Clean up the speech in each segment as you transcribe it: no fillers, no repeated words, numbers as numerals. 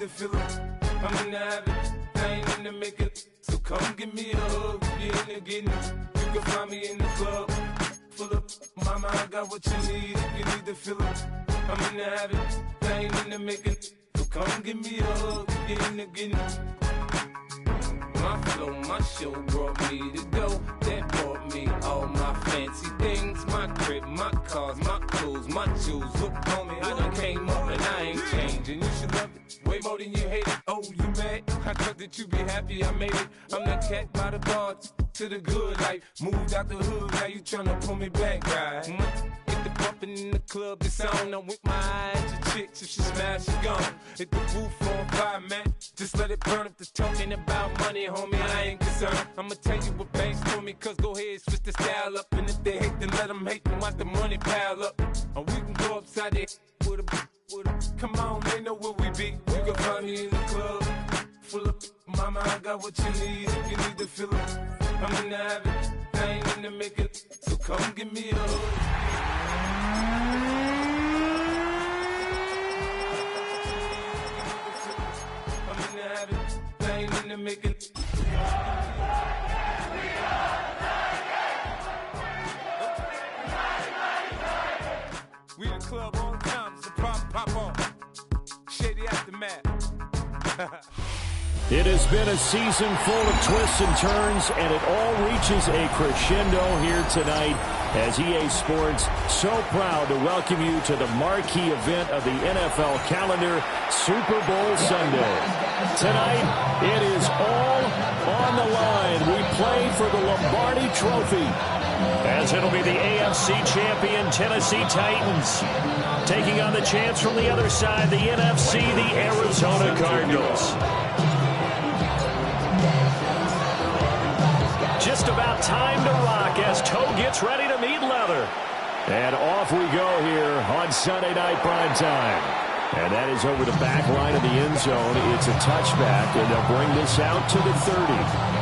need to feel it. I'm in the habit, I ain't in the making. So come give me a hug, you in the getting. You can find me in the club, full of mama, I got what you need if you need to feel it. I'm in the habit, I ain't in the making. So come give me a hug, you in the getting. My flow, my show brought me to go. That brought me all my fancy things. My crib, my cars, my clothes, my shoes. Look on me, I done came up and I ain't changing. You should love it way more than you hate it. Oh, you mad? I thought that you be happy I made it. I'm that cat by the bar to the good life. Moved out the hood, now you tryna pull me back, right? Get the bumpin' in the club, the sound. I'm with my eyes to chicks. If she smash, she gone. Hit the roof on fire, man. Just let it burn. If they're talking about money, homie, I ain't concerned. I'ma tell you what banks told me, cause go ahead, switch the style up. And if they hate, then let them hate, then watch the money pile up. Or we can go upside there with a come on, they know where we be. You can find me in the club, full of mama, I got what you need if you need to feel it. I'm in the habit, I ain't in the making. So come give me a hug. I'm in the habit, I ain't in the making. We in the club all the time, it's a problem, pop on. Shady aftermath. It has been a season full of twists and turns, and it all reaches a crescendo here tonight as EA Sports so proud to welcome you to the marquee event of the NFL calendar, Super Bowl Sunday. Tonight, it is all on the line. We play for the Lombardi Trophy, as it'll be the AFC champion Tennessee Titans taking on the chance from the other side, the NFC, the Arizona Cardinals. Just about time to rock as toe gets ready to meet leather. And off we go here on Sunday Night Primetime. And that is over the back line of the end zone. It's a touchback, and they'll bring this out to the 30.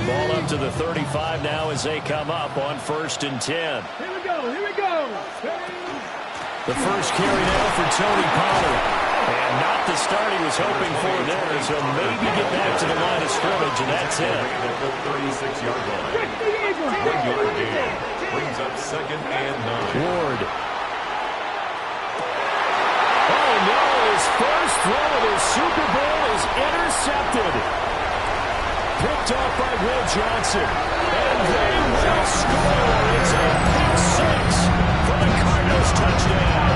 Ball up to the 35 now as they come up on 1st and 10. Here we go, here we go. The first carry now for Tony Pollard. And not the start he was hoping for there, so maybe get back to the line of scrimmage, and that's it. At the 36-yard line. 1-yard gain. Brings up 2nd and 9. Ward. Oh, no, his first throw of his Super Bowl is intercepted. Picked off by Will Johnson. And they will score. It's a pick six for the Cardinals touchdown.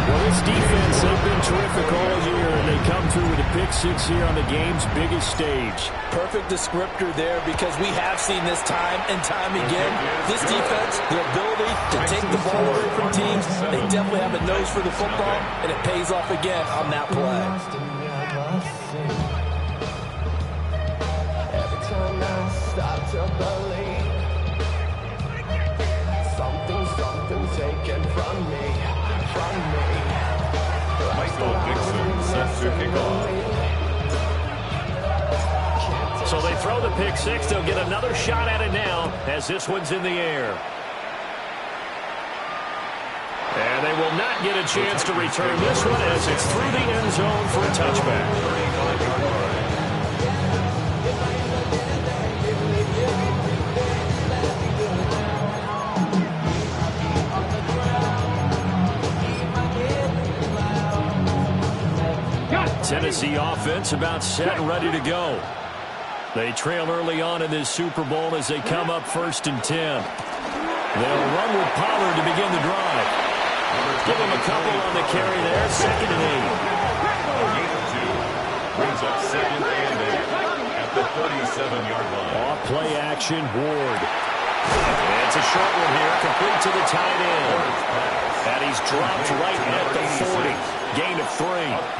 Well, this defense, they've been terrific all year, and they come through with a pick six here on the game's biggest stage. Perfect descriptor there, because we have seen this time and time again. This defense, their ability to take the ball away from teams, they definitely have a nose for the football, and it pays off again on that play. Start to believe something taken from me. Michael Dixon set to kick off. So they throw the pick six. They'll get another shot at it now as this one's in the air. And they will not get a chance to return this one as it's through the end zone for a touchback. 35-yard line. Tennessee offense about set and ready to go. They trail early on in this Super Bowl as they come up 1st and 10. They'll run with Pollard to begin the drive. Give him a couple on the carry there. 2nd and 8. Brings up 2nd and 8 at the 37-yard line. Off play action, Ward. And it's a short one here, complete to the tight end. And he's dropped right at the 40. Gain of 3. A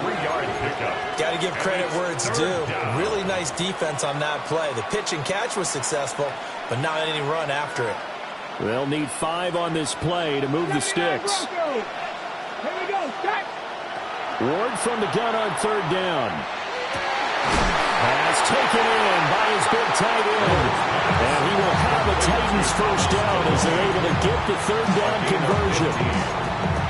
3-yard pickup. Got to give credit where it's due. Really nice defense on that play. The pitch and catch was successful, but not any run after it. They'll need 5 on this play to move the sticks. Here we go, start. Ward from the gun on 3rd down. tight end. And he will have a Titans first down as they're able to get the third down conversion.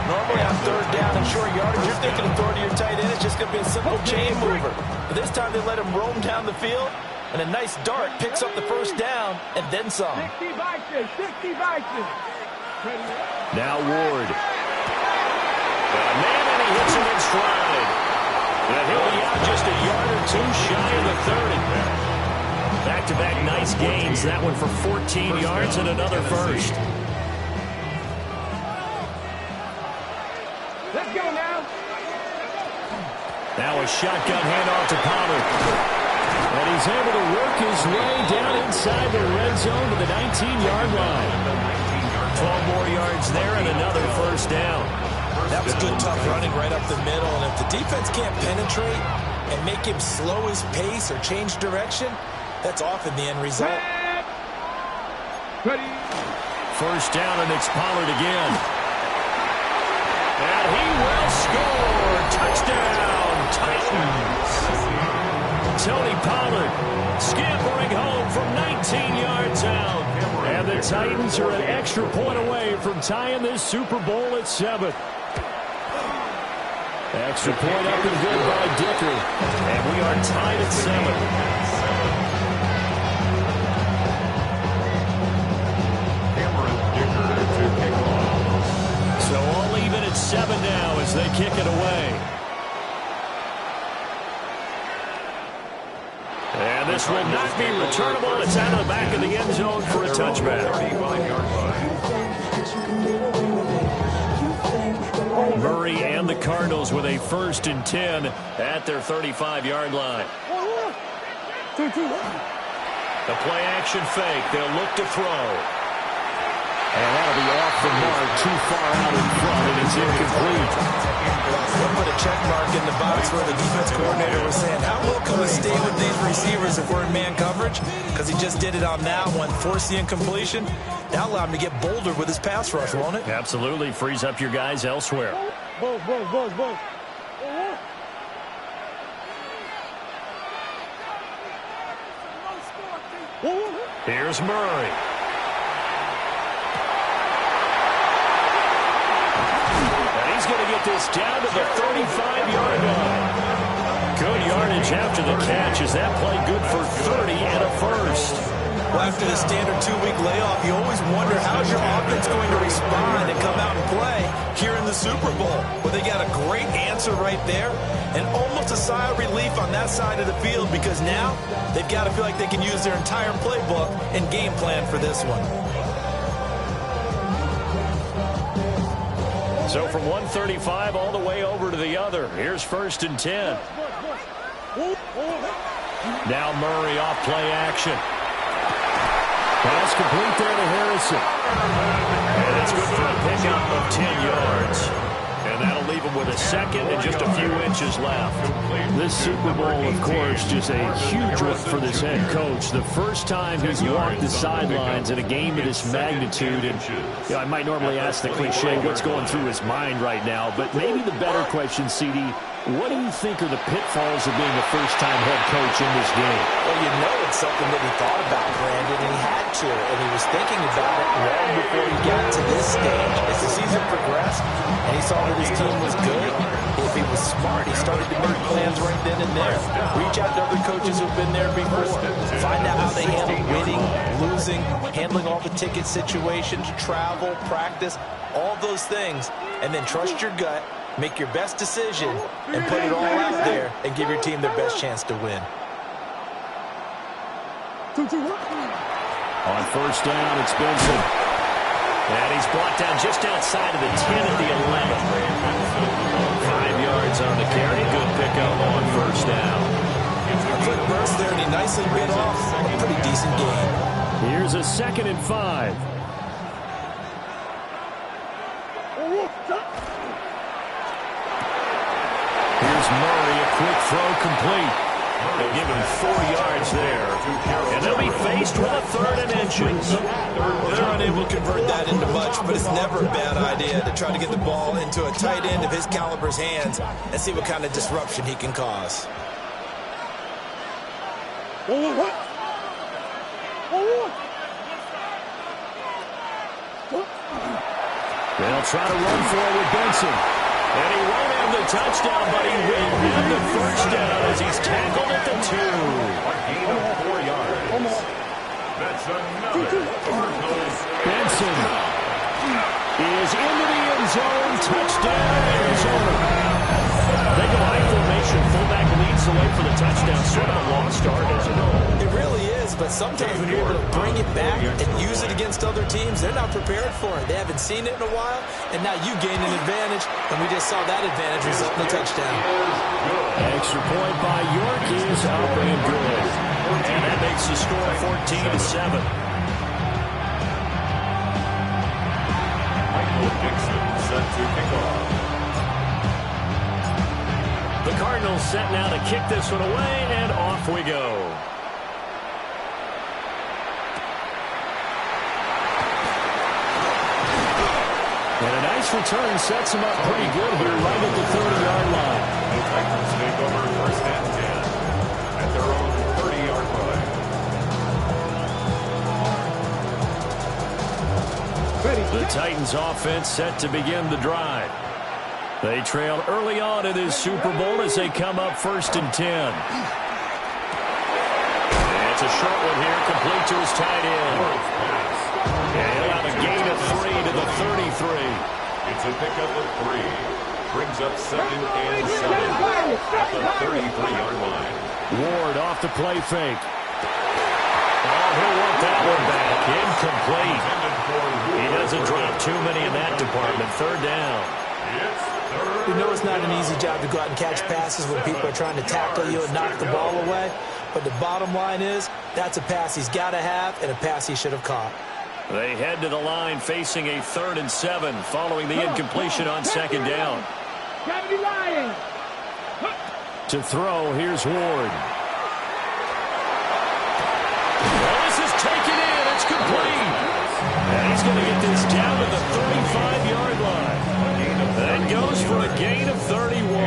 Normally on third down and short yardage, you're thinking of throwing to your tight end. It's just going to be a simple chain mover. But this time they let him roam down the field, and a nice dart picks up the first down and then some. 60 Vikings. Now Ward. Man, and he hits him in stride. And he'll be out just a yard or two shy of the 30. Back-to-back nice gains. That one for 14 yards and another first. Let's go now. Now a shotgun handoff to Pollard. And he's able to work his way down inside the red zone to the 19-yard line. 12 more yards there and another first down. That was good, tough running right up the middle. And if the defense can't penetrate and make him slow his pace or change direction, that's often the end result. Ready. First down, and it's Pollard again. And he will score. Touchdown, Titans. Tony Pollard scampering home from 19 yards out. And the Titans are an extra point away from tying this Super Bowl at 7. Extra point up and good by Dicker. And we are tied at 7. So all even at 7 now as they kick it away. And this will not be returnable. It's out of the back of the end zone for a touchback. Murray and the Cardinals with a 1st and 10 at their 35-yard line. The play action fake. They'll look to throw. And that'll be off the mark, too far out in front, and it's incomplete. We'll put a check mark in the box where the defense coordinator was saying, how well can we stay with these receivers if we're in man coverage? Because he just did it on that one, forced the incompletion. Now allow him to get bolder with his pass rush, won't it? Absolutely. Frees up your guys elsewhere. Here's Murray. He's going to get this down to the 35-yard line. Good yardage after the catch. Is that play good for 30 and a first? Well, after the standard 2-week layoff, you always wonder how's your offense going to respond and come out and play here in the Super Bowl. Well, they got a great answer right there and almost a sigh of relief on that side of the field because now they've got to feel like they can use their entire playbook and game plan for this one. So from 135 all the way over to the other. Here's 1st and 10. Now Murray off play action. Pass complete there to Harrison. And it's good for a pickup of 10 yards. And that'll leave him with a second and just a few inches left. This Super Bowl, of course, just a huge one for this head coach. The first time he's walked the sidelines in a game of this magnitude. And you know, I might normally ask the cliche, what's going through his mind right now? But maybe the better question, CD, what do you think are the pitfalls of being a first-time head coach in this game? Well, you know it's something that he thought about, Brandon, and he had to. And he was thinking about it long before he got to this stage. As the season progressed and he saw that his team was good, if he was smart, he started to make plans right then and there. Reach out to other coaches who've been there before. Find out how they handle winning, losing, handling all the ticket situations, travel, practice, all those things. And then trust your gut. Make your best decision and put it all out there and give your team their best chance to win. On first down, it's Benson. And he's brought down just outside of the 10 at the 11. 5 yards on the carry. Good pickup on first down. A quick burst there, and he nicely ran off a pretty decent game. Here's a 2nd and 5. Here's Murray, a quick throw complete. They'll give him 4 yards there. And they'll be faced with a 3rd and inches. They're unable to convert that into much, but it's never a bad idea to try to get the ball into a tight end of his caliber's hands and see what kind of disruption he can cause. They'll try to run for it with Benson. And he won't have the touchdown, but he will have the first down as he's tackled at the 2. A gain of 4 yards. That's another Cardinals. Benson is into the end zone. Touchdown, Arizona. They go high formation. Fullback leads the way for the touchdown. Sort of a lost art, as you know. It really is, but sometimes when you're able to bring it back and use it against other teams, they're not prepared for it. They haven't seen it in a while, and now you gain an advantage, and we just saw that advantage result in a touchdown. Extra point by York is up and good. And that makes the score 14-7. Michael Dixon set to kick off. The Cardinals set now to kick this one away, and off we go. And a nice return sets him up pretty good here right at the 30-yard line. The Titans take over first and 10 at their own 30-yard line. The Titans offense set to begin the drive. They trail early on in this Super Bowl as they come up first and 10. And it's a short one here, complete to his tight end. And he'll have a gain of 3 to the 33. It's a pickup of 3. Brings up second and 7 at the 33-yard line. Ward off the play fake. Oh, he'll want that one back. Incomplete. He doesn't drop too many in that department. Third down. We know it's not an easy job to go out and catch passes when people are trying to tackle you and knock the ball away. But the bottom line is, that's a pass he's got to have and a pass he should have caught. They head to the line facing a 3rd and 7 following the incompletion on second down. To throw, here's Ward. Well, this is taken in. It's complete. And he's going to get this down to the 35-yard line. That goes for a gain of 31.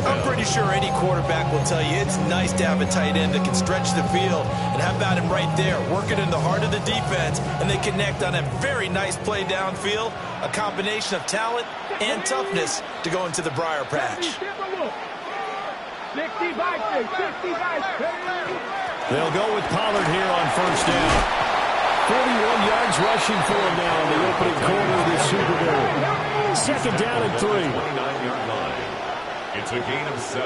I'm pretty sure any quarterback will tell you it's nice to have a tight end that can stretch the field. And how about him right there, working in the heart of the defense, and they connect on a very nice play downfield, a combination of talent and toughness to go into the briar patch. They'll go with Pollard here on first down. 41 yards rushing for him now in the opening quarter of this Super Bowl. Second down and 3. 29-yard line. It's a gain of 7.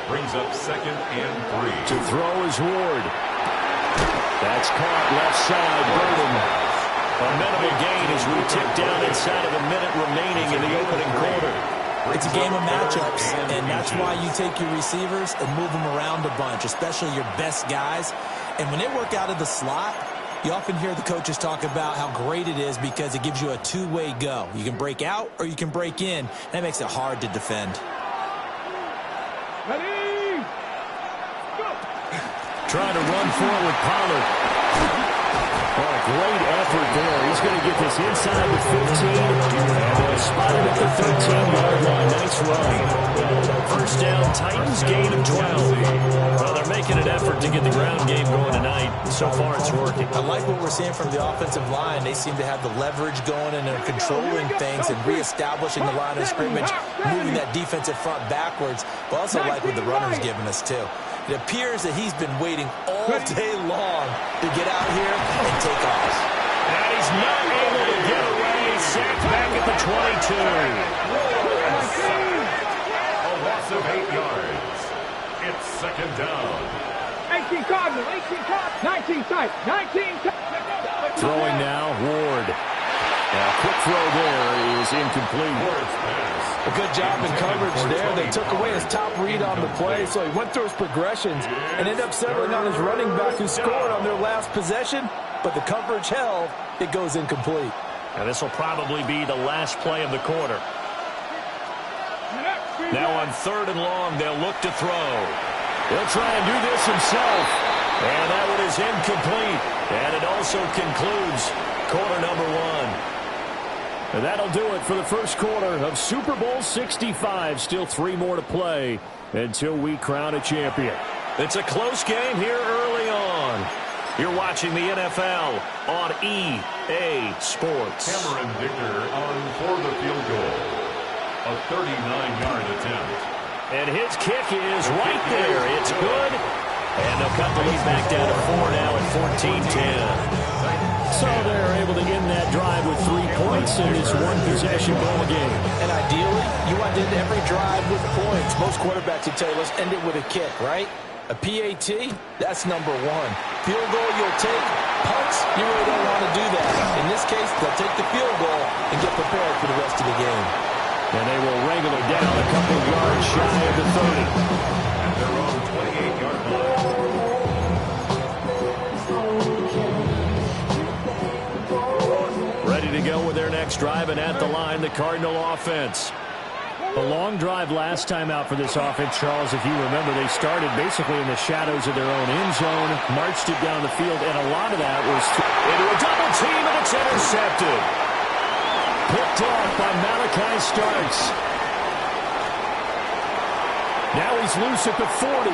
Brings up second and 3. To throw is Ward. That's caught left side. Burden. A minimal gain as we tick down inside of a minute remaining in the opening quarter. It's a game of matchups, and that's why you take your receivers and move them around a bunch, especially your best guys. And when they work out of the slot, you often hear the coaches talk about how great it is because it gives you a two-way go. You can break out or you can break in. That makes it hard to defend. Ready? Go. Trying to run forward with Pollard. Oh, great effort there. He's going to get this inside the 15. And they'll spot it at the 13-yard line. Nice run. First down, Titans gain of 12. Well, they're making an effort to get the ground game going tonight. So far, it's working. I like what we're seeing from the offensive line. They seem to have the leverage going, and they're controlling things and reestablishing the line of scrimmage, moving that defensive front backwards. But also like what the runner's giving us, too. It appears that he's been waiting all day long to get out here and take off. And he's not able to get away. Sacked back at the 22. A loss of 8 yards. It's second down. 18 Cardinals, 18 Cardinals, 19 tight, 19 tight. Throwing now, Ward. A quick throw there is incomplete. A good job in coverage there. They took away his top read on the play, so he went through his progressions and ended up settling on his running back who scored on their last possession, but the coverage held. It goes incomplete. And this will probably be the last play of the quarter. Now on 3rd and long, they'll look to throw. He'll try and do this himself. And that one is incomplete. And it also concludes quarter number 1. And that'll do it for the first quarter of Super Bowl 65. Still 3 more to play until we crown a champion. It's a close game here early on. You're watching the NFL on EA Sports. Cameron Dicker on for the field goal. A 39-yard attempt. And his kick is right there. It's good. And they'll cut the lead back down to 4 now at 14-10. So they're able to end that drive with 3 points in this one-possession ball game. And ideally, you want to end every drive with points. Most quarterbacks would tell you, let's end it with a kick, right? A PAT, that's number 1. Field goal, you'll take. Punts, you really don't want to do that. In this case, they'll take the field goal and get prepared for the rest of the game. And they will wrangle it down a couple yards shy of the 30. At their own 28-yard line. Ready to go with their next drive, and at the line, the Cardinal offense. A long drive last time out for this offense, Charles. If you remember, they started basically in the shadows of their own end zone, marched it down the field, and a lot of that was into a double team, and it's intercepted. Picked off by Malachi Starks. Now he's loose at the 40.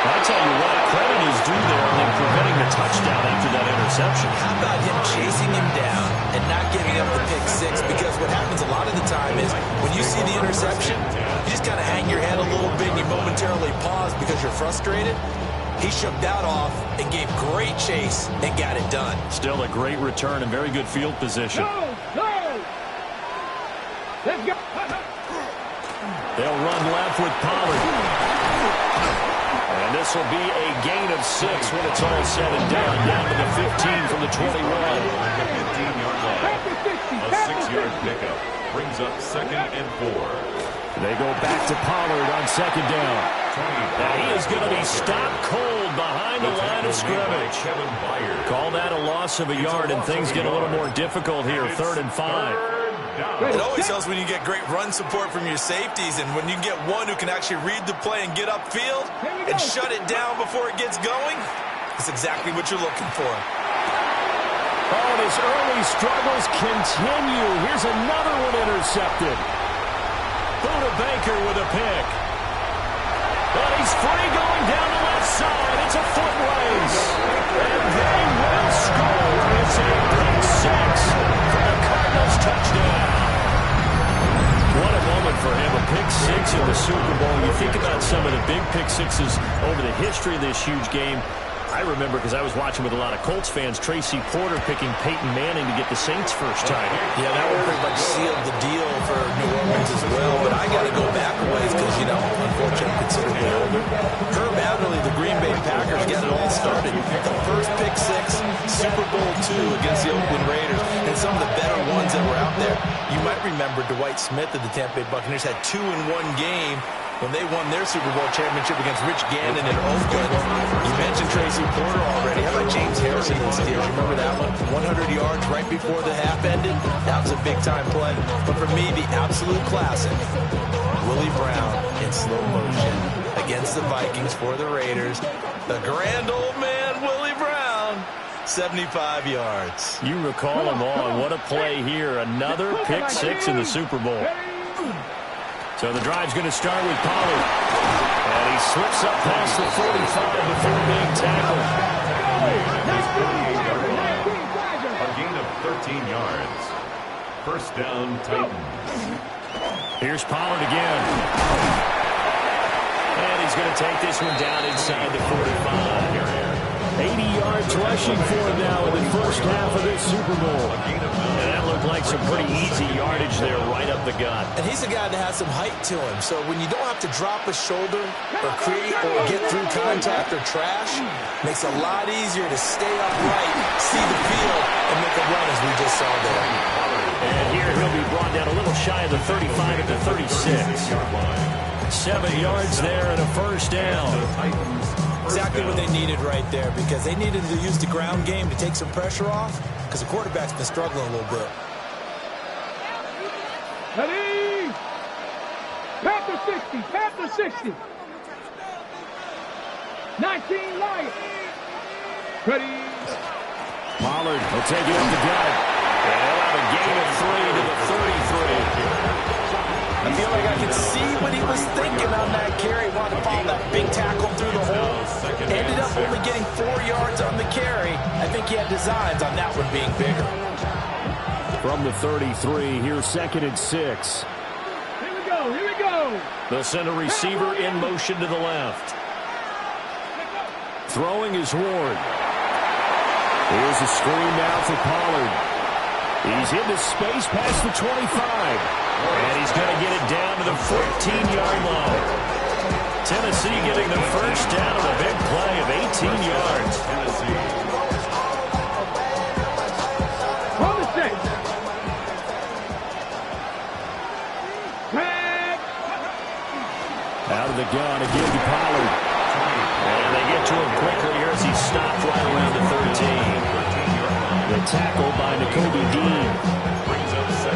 I tell you what, credit is due there in preventing the touchdown after that interception. How about him chasing him down and not giving up the pick 6? Because what happens a lot of the time is when you see the interception, you just kind of hang your head a little bit and you momentarily pause because you're frustrated. He shook that off and gave great chase and got it done. Still a great return and very good field position. No! Let's go! They'll run left with Pollard. And this will be a gain of 6 when it's all said and done. Down to the 15 from the 21. 15-yard line. A 6-yard pickup brings up 2nd and 4. They go back to Pollard on 2nd down. And he is going to be stopped cold behind the line of scrimmage. Call that a loss of a yard, and things get a little more difficult here. 3rd and 5. It always helps when you get great run support from your safeties, and when you get one who can actually read the play and get upfield and shut it down before it gets going, it's exactly what you're looking for. Oh, and his early struggles continue. Here's another one intercepted. Buda Baker with a pick. But he's free going down the left side. It's a foot race. And they will score. It's a pick 6 for the Cardinals touchdown. What a moment for him. A pick 6 in the Super Bowl. You think about some of the big pick 6s over the history of this huge game. I remember, because I was watching with a lot of Colts fans, Tracy Porter picking Peyton Manning to get the Saints first time. Yeah, that one pretty much sealed the deal for New Orleans as well. But I got to go back a ways because, you know, unfortunately, considerably older. Herb Adderley, the Green Bay Packers, got it all started. The first pick 6, Super Bowl II against the Oakland Raiders, and some of the better ones that were out there. You might remember Dwight Smith of the Tampa Bay Buccaneers had 2 in one game when they won their Super Bowl championship against Rich Gannon in Oakland. You mentioned Tracy Porter already. How about James Harrison in Steelers? Remember that one? 100 yards right before the half ended? That was a big-time play. But for me, the absolute classic, Willie Brown in slow motion against the Vikings for the Raiders. The grand old man, Willie Brown, 75 yards. You recall them all, and what a play here. Another pick 6 in the Super Bowl. So the drive's going to start with Pollard. And he slips up past the 45 before being tackled. A gain of 13 yards. First down, Titans. Here's Pollard again. And he's going to take this one down inside the 45. 80 yards rushing for him now in the first half of this Super Bowl. And that looked like some pretty easy yardage there right up the gut. And he's a guy that has some height to him. So when you don't have to drop a shoulder or create or get through contact or trash, makes it a lot easier to stay upright, see the field, and make a run as we just saw there. And here he'll be brought down a little shy of the 35 at the 36. 7 yards there and a first down. Exactly what they needed right there, because they needed to use the ground game to take some pressure off, because the quarterback's been struggling a little bit. Ready? Panther 60, Panther 60. 19 Lions. Ready? Pollard will take it up the gut. And he'll have a gain of 3 to the 33. I feel like I can see what he was thinking on that carry. Wanted to follow that big tackle through the hole. Ended up only getting 4 yards on the carry. I think he had designs on that one being bigger. From the 33, here's 2nd and 6. Here we go, here we go. The center receiver in motion to the left. Throwing is Ward. Here's a screen now for Pollard. He's into space past the 25. And he's going to get it down to the 14-yard line. Tennessee getting the first down of a big play of 18 yards. From the 6. Tag. Out of the gun again to Pollard. And they get to him quickly here as he stopped right around the 13. The tackle by Nakobe Dean.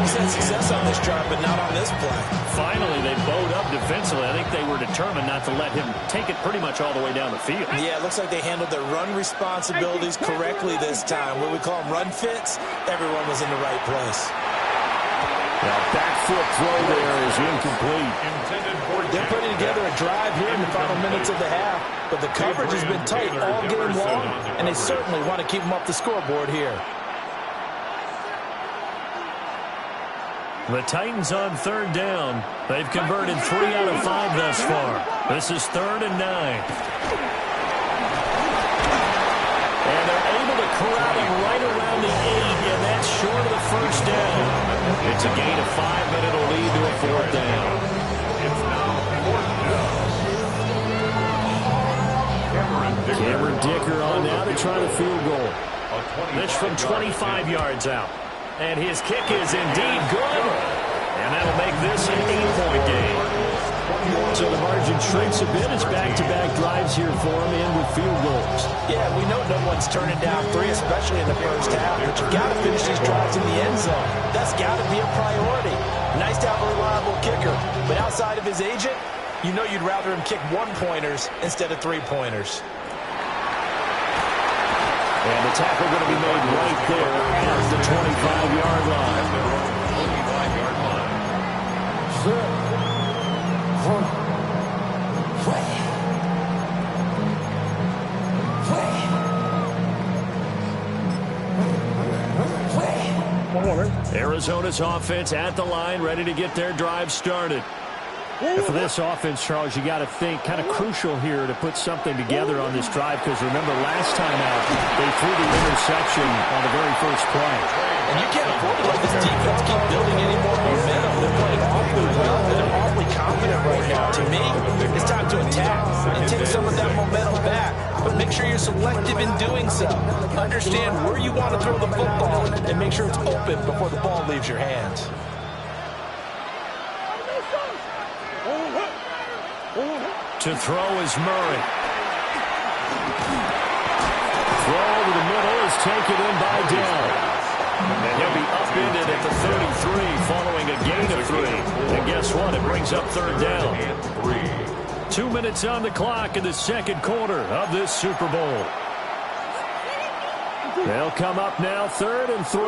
He's had success on this drive, but not on this play. Finally, they bowed up defensively. I think they were determined not to let him take it pretty much all the way down the field. Yeah, it looks like they handled their run responsibilities correctly this time. What we call them run fits, everyone was in the right place. Now, back foot throw there is incomplete. They're putting together a drive here in the final minutes of the half, but the coverage has been tight all game long, and they certainly want to keep them up the scoreboard here. The Titans on 3rd down. They've converted 3 out of 5 thus far. This is 3rd and 9. And they're able to corral him right around the 8, and that's short of the first down. It's a gain of 5, but it'll lead to a 4th down. It's now 4th down. Cameron Dicker on now to try the field goal. This from 25 yards out. And his kick is indeed good. And that'll make this an 8-point game. So the margin shrinks a bit as back-to-back drives here for him in with field goals. Yeah, we know no one's turning down 3, especially in the first half, but you got to finish these drives in the end zone. That's got to be a priority. Nice to have a reliable kicker, but outside of his agent, you know you'd rather him kick 1-pointers instead of 3-pointers. And the tackle going to be made right there at the 25-yard line. Arizona's offense at the line, ready to get their drive started. And for this offense, Charles, you got to think kind of crucial here to put something together on this drive, because remember last time out, they threw the interception on the very first play. And you can't afford to let this defense keep building any more momentum. They're playing awfully well, and they're awfully confident right now. To me, it's time to attack and take some of that momentum back. But make sure you're selective in doing so. Understand where you want to throw the football and make sure it's open before the ball leaves your hands. To throw is Murray. Throw over the middle is taken in by Dell. And he'll be upended at the 33 following a gain of 3. And guess what? It brings up 3rd down. 2 minutes on the clock in the second quarter of this Super Bowl. They'll come up now 3rd and 3.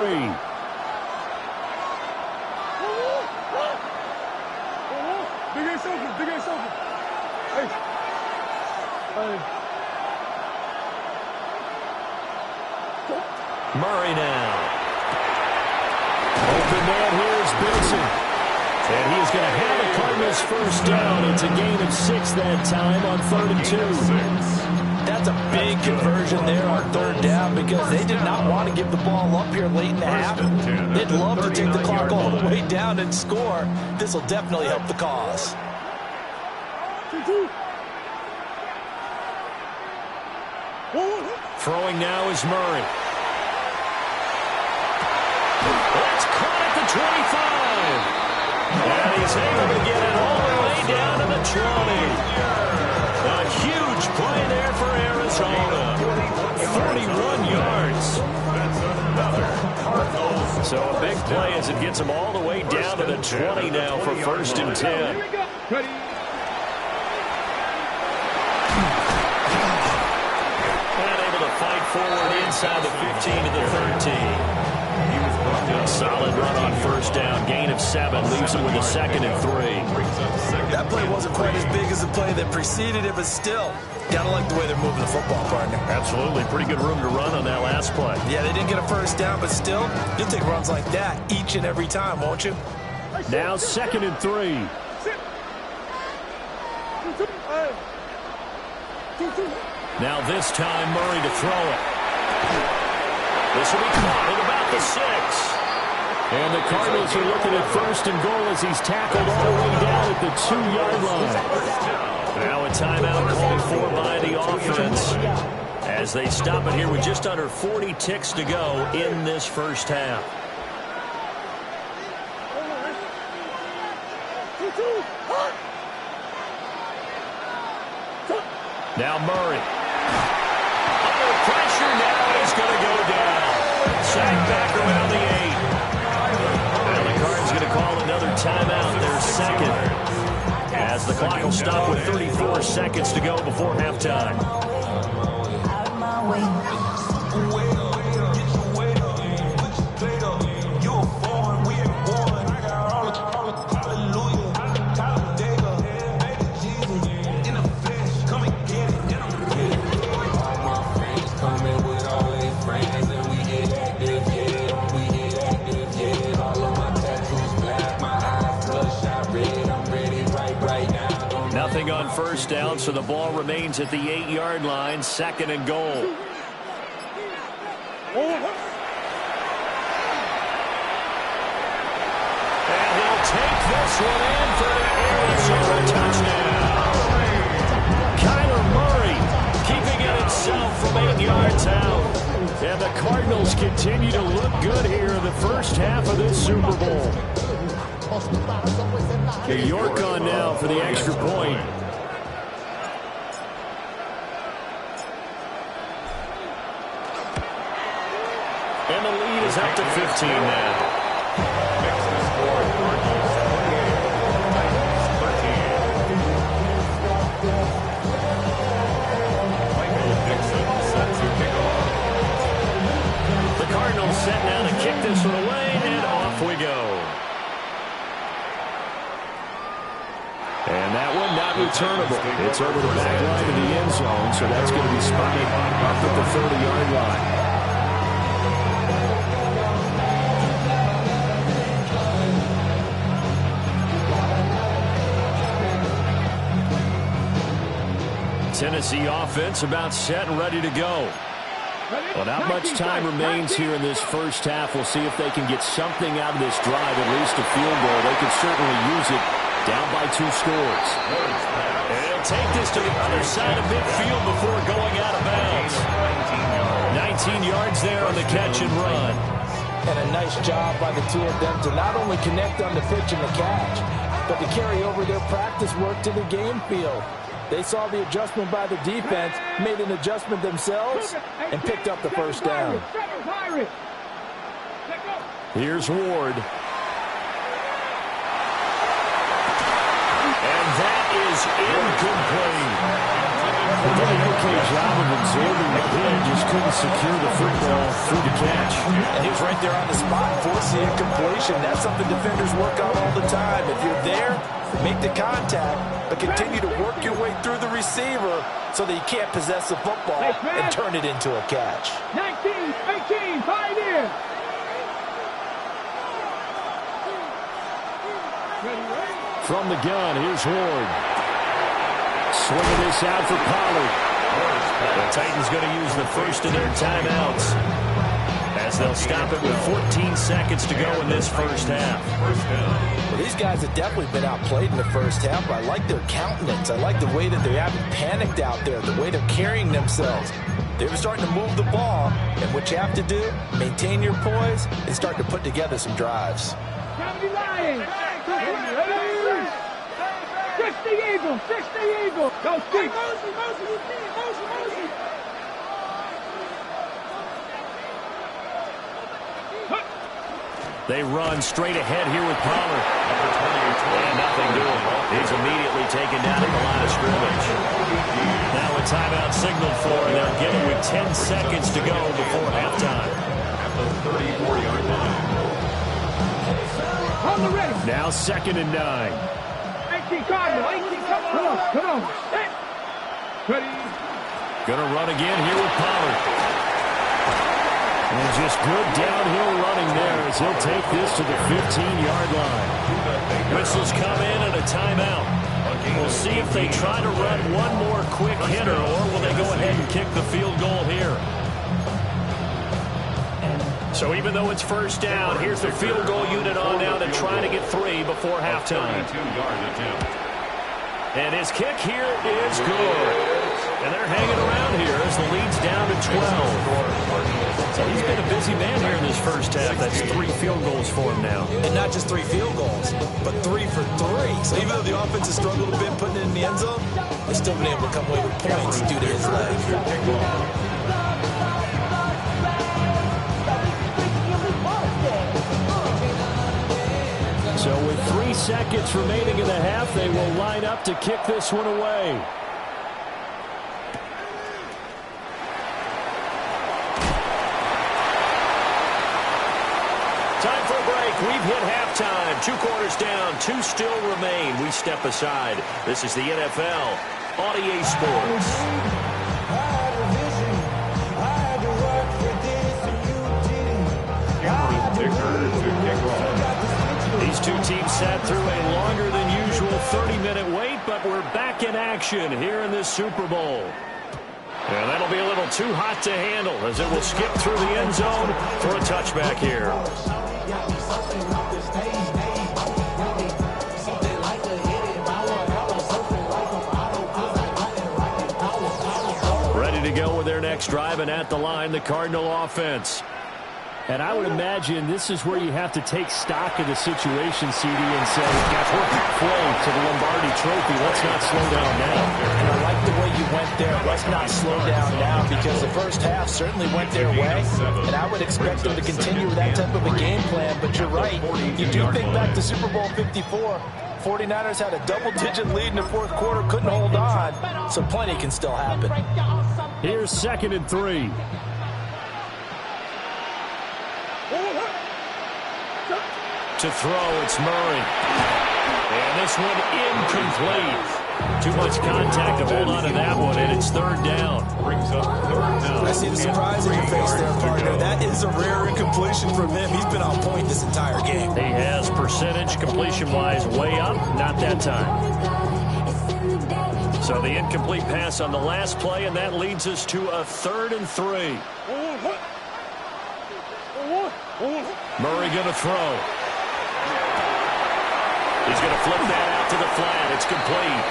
Big ass open. Hey. Murray now. Open man here is Benson. And he is going to have a Cardinals first down. It's a gain of 6 that time on 3rd and 2. That's a big conversion there on 3rd down because they did not want to give the ball up here late in the half. They'd love to take the clock all the way down and score. This will definitely help the cause. Throwing now is Murray. That's caught at the 25. And he's able to get it all the way down to the 20. A huge play there for Arizona. 41 yards. So a big play as it gets them all the way down to the 20 now for 1st and 10. Forward inside the 15 to the 13. A solid run on first down. Gain of 7. Leaves him with a 2nd and 3. That play wasn't quite as big as the play that preceded it, but still, gotta like the way they're moving the football, partner. Absolutely. Pretty good room to run on that last play. Yeah, they didn't get a first down, but still, you'll take runs like that each and every time, won't you? Now 2nd and 3. Now this time Murray to throw it. This will be caught at about the 6. And the Cardinals are looking at 1st and goal as he's tackled all the way down at the 2-yard line. Now a timeout called for by the offense as they stop it here with just under 40 ticks to go in this first half. Now Murray. Under pressure now, he's going to go down. Sacked back around the 8. Now the Cardinals going to call another timeout, their 2nd. As the clock will stop with 34 seconds to go before halftime. Nothing on first down, so the ball remains at the 8-yard line, 2nd and goal. And he'll take this one in for the Arizona touchdown. Kyler Murray keeping it himself from 8 yards out. And the Cardinals continue to look good here in the first half of this Super Bowl. New York on now for the extra point. And the lead is up to 15 now. The Cardinals set now to kick this one away, and off we go. And that one not returnable. It's over the back line of the end zone, so that's going to be spotted up at the 30-yard line. Tennessee offense about set and ready to go. Well, not much time remains here in this first half. We'll see if they can get something out of this drive, at least a field goal. They could certainly use it. Down by 2 scores. And he'll take this to the other side of midfield before going out of bounds. 19 yards there on the catch and run. And a nice job by the two of them to not only connect on the pitch and the catch, but to carry over their practice work to the game field. They saw the adjustment by the defense, made an adjustment themselves, and picked up the first down. Here's Ward. And that is incomplete. They did an okay job of absorbing the hit, just couldn't secure the football through the catch. And he was right there on the spot, forcing incompletion. That's something defenders work on all the time. If you're there, make the contact, but continue to work your way through the receiver so that you can't possess the football and turn it into a catch. 19, 18, Pioneer. From the gun, here's Ward. Swinging this out for Pollard. The Titans going to use the first of their timeouts as they'll stop it with 14 seconds to go in this first half. Well, these guys have definitely been outplayed in the first half, but I like their countenance. I like the way that they haven't panicked out there, the way they're carrying themselves. They're starting to move the ball, and what you have to do, maintain your poise and start to put together some drives. 60 Eagles, 60 Eagles. Go, Steve. Motion. They run straight ahead here with Pollard. And nothing doing. He's immediately taken down at the line of scrimmage. Now a timeout signaled for, and they'll get it with 10 seconds to go before halftime. the 34-yard line. On the ready. Now 2nd and 9. 18 Cardinal. 18 Cardinal. Come on. Set. Ready. Gonna run again here with Pollard. And just good downhill running there as he'll take this to the 15-yard line. Whistles come in and a timeout. We'll see if they try to run one more quick hitter, or will they go ahead and kick the field goal here. So even though it's first down, here's the field goal unit on now to try to get 3 before halftime. 32-yard attempt. And his kick here is good. And they're hanging around here as the lead's down to 12. So he's been a busy man here in this first half. That's 3 field goals for him now. And not just 3 field goals, but 3 for 3. So even though the offense has struggled a bit putting it in the end zone, they've still been able to come away with points due to his leg. So with 3 seconds remaining in the half, they will line up to kick this one away. Time for a break. We've hit halftime. 2 quarters down, 2 still remain. We step aside. This is the NFL on EA Sports. These 2 teams sat through a longer than usual 30-minute wait, but we're back in action here in this Super Bowl. And that'll be a little too hot to handle as it will skip through the end zone for a touchback here. Ready to go with their next drive, and at the line, the Cardinal offense. And I would imagine this is where you have to take stock of the situation, CD, and say, guys, we're halfway to the Lombardi Trophy. Let's not slow down now. And I like the way you went there. Let's not slow down now, because the first half certainly went their way. And I would expect them to continue with that type of a game plan. But you're right. You do think back to Super Bowl 54. 49ers had a double-digit lead in the fourth quarter, couldn't hold on. So plenty can still happen. Here's 2nd and 3. To throw, it's Murray. And this one incomplete. Too much contact to hold on to that one, and it's 3rd down. Brings up 3rd down. I see the surprise in your face there, partner. That is a rare incompletion from him. He's been on point this entire game. He has percentage completion-wise way up, not that time. So the incomplete pass on the last play, and that leads us to a 3rd and 3. Murray going to throw. He's going to flip that out to the flat. It's complete.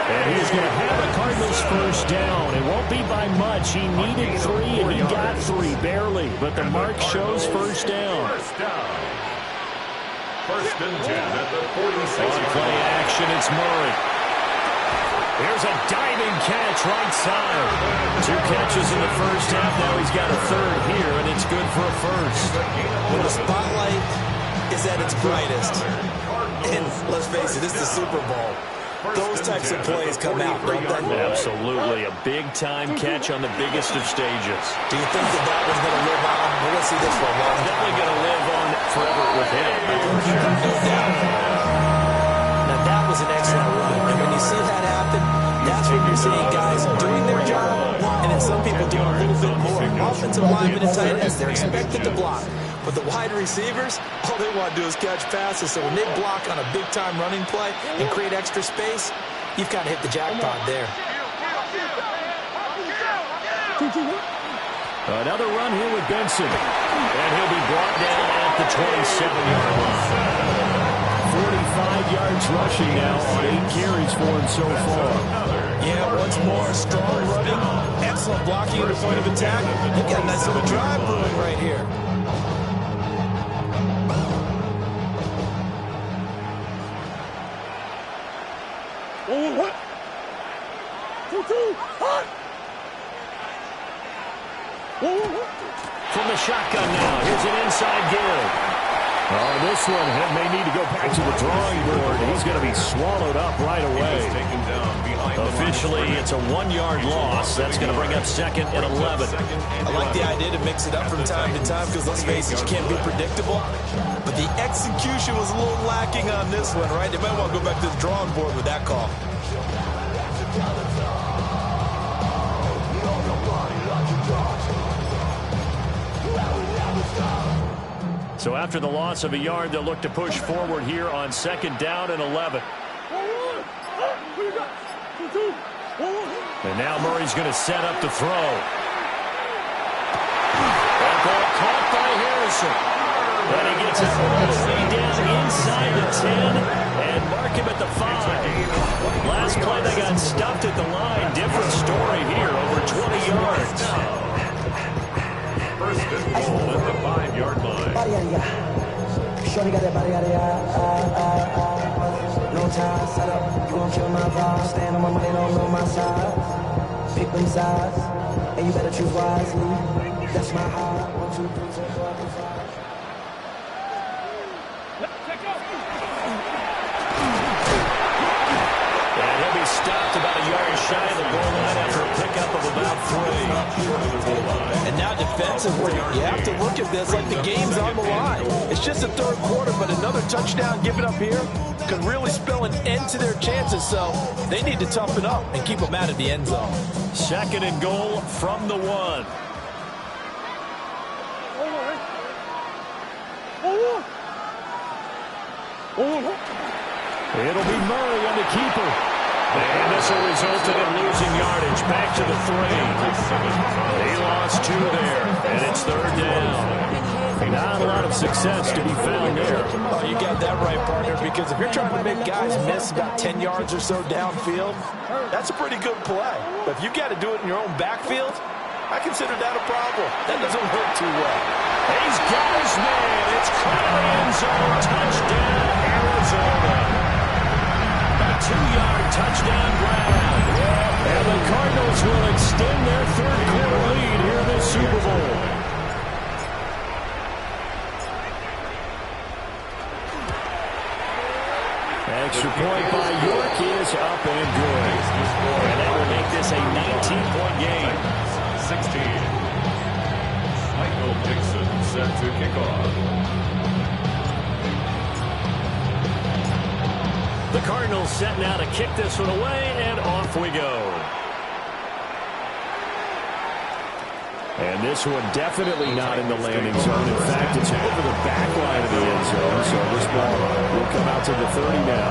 And he's going to have the Cardinals first down. It won't be by much. He needed 3, and he got 3, barely. But the mark shows first down. First and 10 at the 46. On play action, it's Murray. Here's a diving catch right side. 2 catches in the first half. Now he's got a 3rd here, and it's good for a first. When the spotlight is at its brightest, and let's face it, this is the Super Bowl, those types of plays come out, don't they? Absolutely. A big-time catch on the biggest of stages. Do you think that was going to live on? We're going to see this for a long time. Definitely going to live on forever with him. No doubt. Now, that was an excellent run. And when you see that happen, that's when you're seeing guys doing their job, and then some people doing a little bit more. Offensive linemen and tight ends, they're expected to block. But the wide receivers, all they want to do is catch passes. So when they block on a big-time running play and create extra space, you've kind of hit the jackpot there. Another run here with Benson. And he'll be brought down at the 27-yard line. 45 yards rushing now on 8 carries for him so far. Yeah, once more, strong running, excellent blocking at the point of attack. They've got a nice little drive brewing right here. From the shotgun now, here's an inside give. Oh, this one may need to go back to the drawing board. He's going to be swallowed up right away. Officially, it's a 1-yard loss. That's going to bring up 2nd and 11. I like the idea to mix it up from time to time because, let's face it, you can't be predictable. But the execution was a little lacking on this one, right? They might want to go back to the drawing board with that call. So after the loss of a yard, they'll look to push forward here on 2nd down and 11. And now Murray's going to set up to throw. That ball caught by Harrison. And he gets it all the way down inside the 10 and mark him at the 5. Last play they got stuffed at the line. Different story here, over 20 yards. First and goal at the 5-yard line. Shorty got that body out of no time, set up, you gon' kill my vibe. Stand on my money, don't know my side. Pick them sides, and you better choose wisely. That's my high. 1, 2, 3, 4, 5. And he'll be stopped about a yard shy of the goal line after a pickup of about 3. And now defensively, you have to look at this like the game's on the line. It's just the 3rd quarter, but another touchdown given up here could really spell an end to their chances, so they need to toughen up and keep them out of the end zone. 2nd and goal from the 1. It'll be Murray on the keeper. And this will result in him losing yardage back to the 3. He lost 2 there, and it's 3rd down. Not a lot of success to be found there. Oh, you got that right, partner, because if you're trying to make guys miss about 10 yards or so downfield, that's a pretty good play. But if you got to do it in your own backfield, I consider that a problem. That doesn't work too well. He's got his man. It's caught in the end zone. Touchdown, Arizona. A 2-yard touchdown grab. And the Cardinals will extend their 3rd quarter lead here in the Super Bowl. Extra point by York is up and good. And that will make this a 19-point game. 16. Michael Dixon set to kick off. The Cardinals set now to kick this one away, and off we go. And this one definitely not in the landing zone. In fact, it's over the back line of the end zone, so this ball will come out to the 30 now.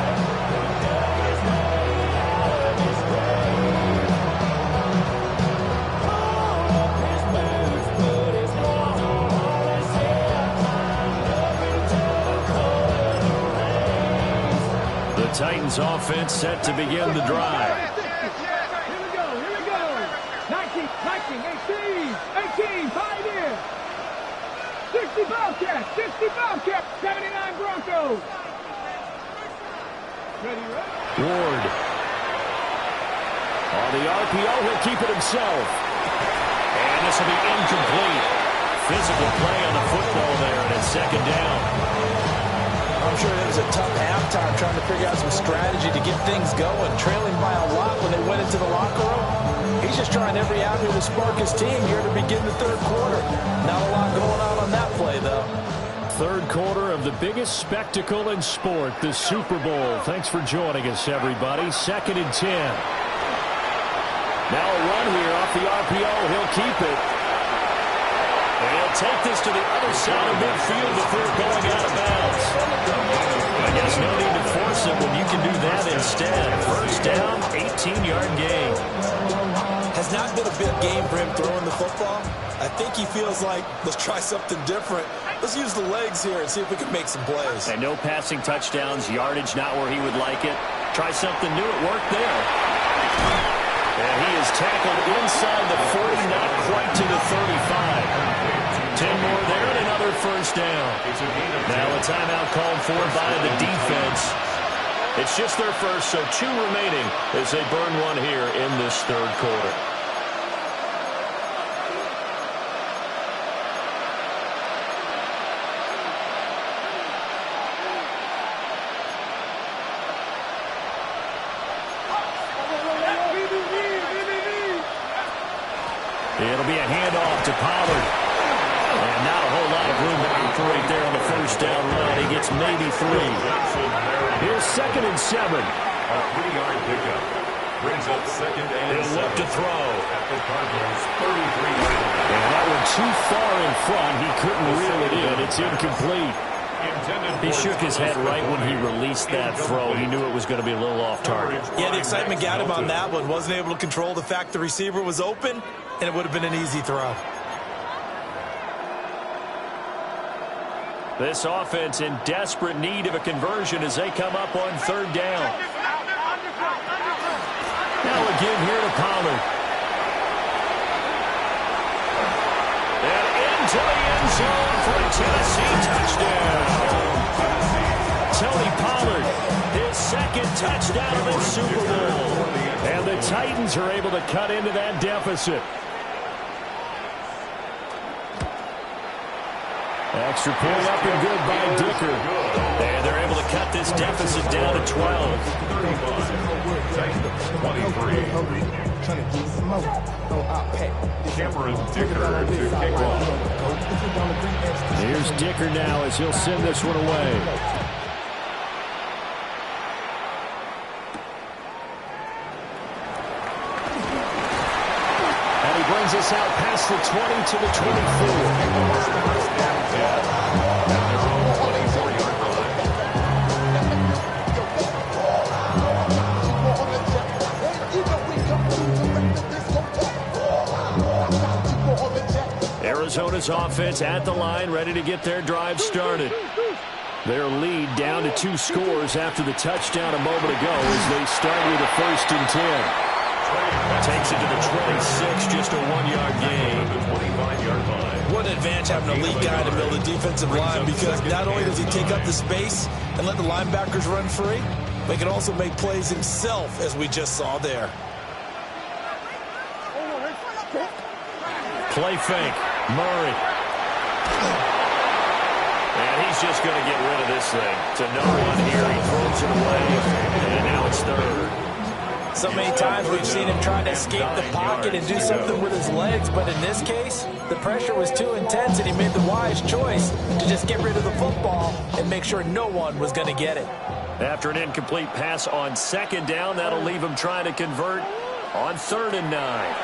The Titans offense set to begin the drive. Here we go. 19, 18, 5 in. 60 Bobcats, 79 Broncos. Ready? Ward. On the RPO, he'll keep it himself. And this will be incomplete. Physical play on the football there, and it's 2nd down. I'm sure it was a tough halftime trying to figure out some strategy to get things going, trailing by a lot when they went into the locker room. He's just trying every avenue to spark his team here to begin the 3rd quarter. Not a lot going on that play, though. 3rd quarter of the biggest spectacle in sport, the Super Bowl. Thanks for joining us, everybody. 2nd and 10. Now a run here off the RPO. He'll keep it. And he'll take this to the other side of midfield before going out of bounds. I guess no need to force it when you can do that instead. 1st down, 18-yard gain. Has not been a big game for him throwing the football. I think he feels like, let's try something different. Let's use the legs here and see if we can make some plays. And no passing touchdowns, yardage not where he would like it. Try something new, it worked there. And he is tackled inside the 40, not quite to the 35. 10 more there and another 1st down. Now a timeout called for by the defense. It's just their first, so 2 remaining as they burn one here in this 3rd quarter. It'll be a handoff to Pollard. And not a whole lot of room to operate there on the first down run. He gets maybe 3. Here's 2nd and 7. A 3-yard pickup. Brings up 2nd and 7. He'll look to throw. At the Cardinals' 33-yard line. And that one too far in front. He couldn't reel it in. It's incomplete. He shook his head right when he released that throw. He knew it was going to be a little off target. Yeah, the excitement got him on that one. Wasn't able to control the fact the receiver was open, and it would have been an easy throw. This offense in desperate need of a conversion as they come up on 3rd down. Now again here to Pollard. And into the end zone for a Tennessee touchdown. Tony Pollard, his 2nd touchdown of the Super Bowl. And the Titans are able to cut into that deficit. Extra point up and good by Dicker. And they're able to cut this deficit down to 12. 23. Cameron Dicker to kick off. Here's Dicker now as he'll send this one away. And he brings us out past the 20 to the 24. Arizona's offense at the line, ready to get their drive started. Their lead down to 2 scores after the touchdown a moment ago as they start with a 1st and 10. Takes it to the 26, just a 1-yard gain. What an advantage having a lead guy to build a defensive line, because not only does he take up the space and let the linebackers run free, but he can also make plays himself, as we just saw there. Play fake. Murray. And he's just going to get rid of this thing. To no one here. He throws it away. And now it's 3rd. So many times we've seen him trying to escape the pocket and do something with his legs, but in this case, the pressure was too intense and he made the wise choice to just get rid of the football and make sure no one was going to get it. After an incomplete pass on 2nd down, that'll leave him trying to convert on 3rd and 9.